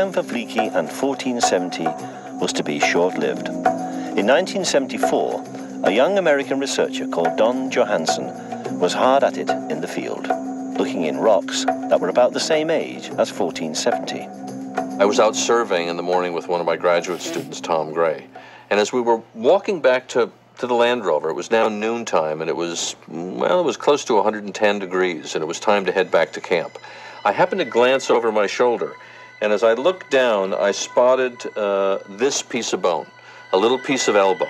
time for Vliky and 1470 was to be short-lived. In 1974, a young American researcher called Don Johanson was hard at it in the field, looking in rocks that were about the same age as 1470. I was out surveying in the morning with one of my graduate students, Tom Gray, and as we were walking back to the Land Rover, it was now noontime, and it was close to 110 degrees, and it was time to head back to camp. I happened to glance over my shoulder, and as I looked down, I spotted this piece of bone, a little piece of elbow.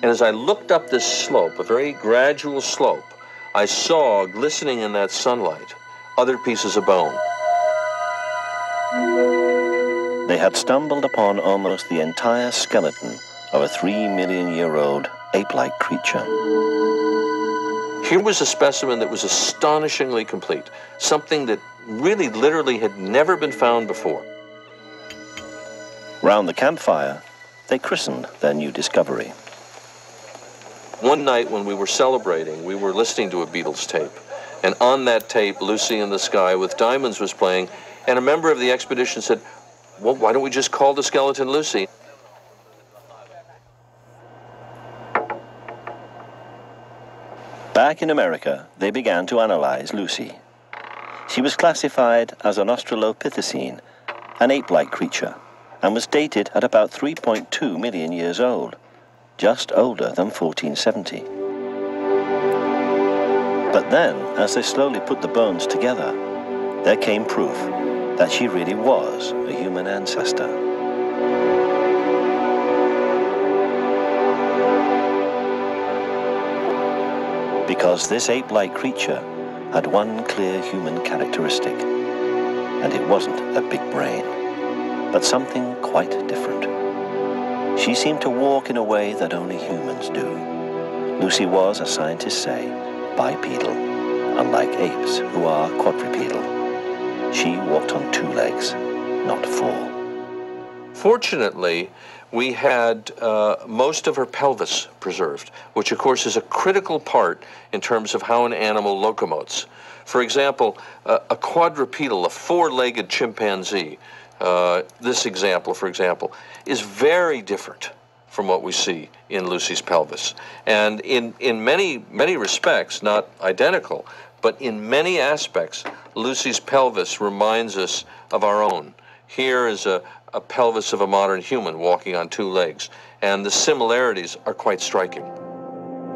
And as I looked up this slope, a very gradual slope, I saw, glistening in that sunlight, other pieces of bone. They had stumbled upon almost the entire skeleton of a 3-million-year-old ape-like creature. Here was a specimen that was astonishingly complete, something that really literally had never been found before. Round the campfire, they christened their new discovery. One night when we were celebrating, we were listening to a Beatles tape, and on that tape, Lucy in the Sky with Diamonds was playing, and a member of the expedition said, "Well, why don't we just call the skeleton Lucy?" Back in America, they began to analyze Lucy. She was classified as an Australopithecine, an ape-like creature, and was dated at about 3.2 million years old, just older than 1470. But then, as they slowly put the bones together, there came proof that she really was a human ancestor. Because this ape-like creature had one clear human characteristic, and it wasn't a big brain, but something quite different. She seemed to walk in a way that only humans do. Lucy was, as scientists say, bipedal, unlike apes who are quadrupedal. She walked on 2 legs, not 4. Fortunately, we had most of her pelvis preserved, which of course is a critical part in terms of how an animal locomotes. For example, a quadrupedal, a 4-legged chimpanzee, this example, for example, is very different from what we see in Lucy's pelvis. And in many respects, not identical, but in many aspects, Lucy's pelvis reminds us of our own. Here is a pelvis of a modern human walking on 2 legs, and the similarities are quite striking.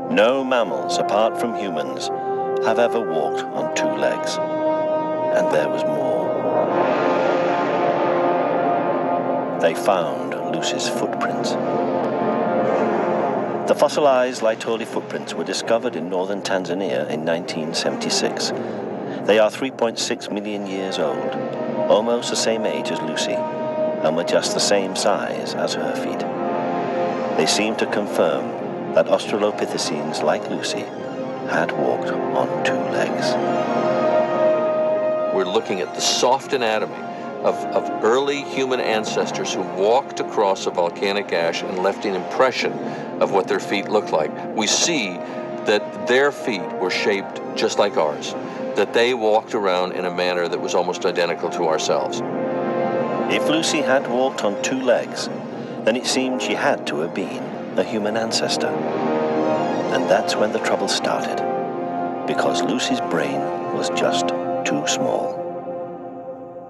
No mammals, apart from humans, have ever walked on 2 legs. And there was more. They found Lucy's footprints. The fossilized Laetoli footprints were discovered in northern Tanzania in 1976. They are 3.6 million years old, almost the same age as Lucy, and were just the same size as her feet. They seem to confirm that Australopithecines like Lucy had walked on 2 legs. We're looking at the soft anatomy of early human ancestors who walked across a volcanic ash and left an impression of what their feet looked like. We see that their feet were shaped just like ours, that they walked around in a manner that was almost identical to ourselves. If Lucy had walked on 2 legs, then it seemed she had to have been a human ancestor. And that's when the trouble started, because Lucy's brain was just too small.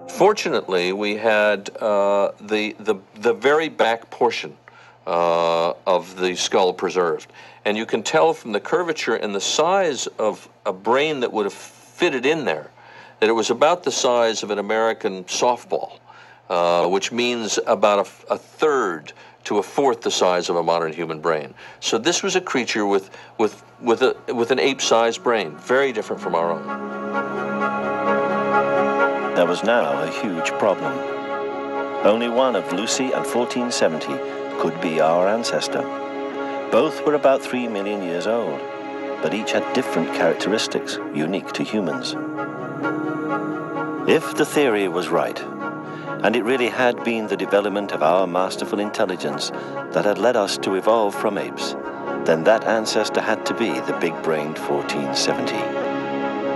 Fortunately, we had the very back portion of the skull preserved. And you can tell from the curvature and the size of a brain that would have fitted in there that it was about the size of an American softball, which means about a third to a fourth the size of a modern human brain. So this was a creature with an ape-sized brain, very different from our own. There was now a huge problem. Only one of Lucy and 1470 could be our ancestor. Both were about 3 million years old, but each had different characteristics unique to humans. If the theory was right, and it really had been the development of our masterful intelligence that had led us to evolve from apes, then that ancestor had to be the big-brained 1470.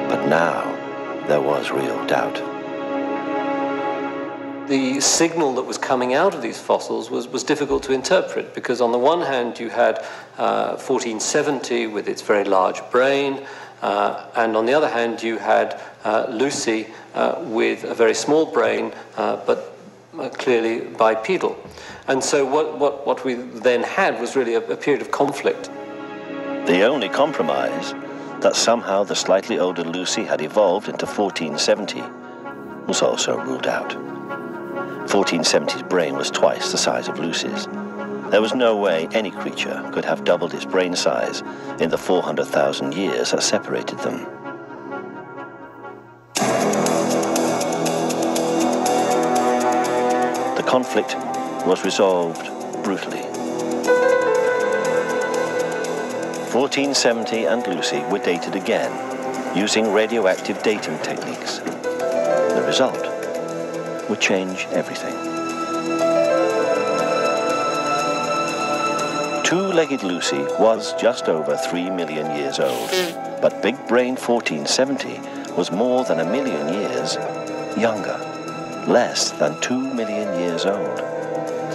But now, there was real doubt. The signal that was coming out of these fossils was difficult to interpret, because on the one hand you had 1470 with its very large brain, and on the other hand you had Lucy with a very small brain, but clearly bipedal. And so what we then had was really a period of conflict. The only compromise, that somehow the slightly older Lucy had evolved into 1470, was also ruled out. 1470's brain was twice the size of Lucy's. There was no way any creature could have doubled its brain size in the 400,000 years that separated them. The conflict was resolved brutally. 1470 and Lucy were dated again, using radioactive dating techniques. The result would change everything. Two-legged Lucy was just over 3 million years old, but Big Brain 1470 was more than 1 million years younger, less than 2 million years old.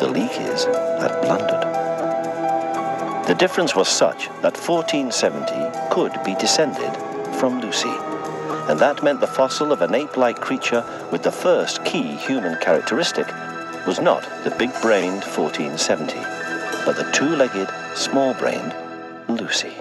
The Leakeys had blundered. The difference was such that 1470 could be descended from Lucy, and that meant the fossil of an ape-like creature with the first key human characteristic was not the big-brained 1470, but the two-legged, small-brained Lucy.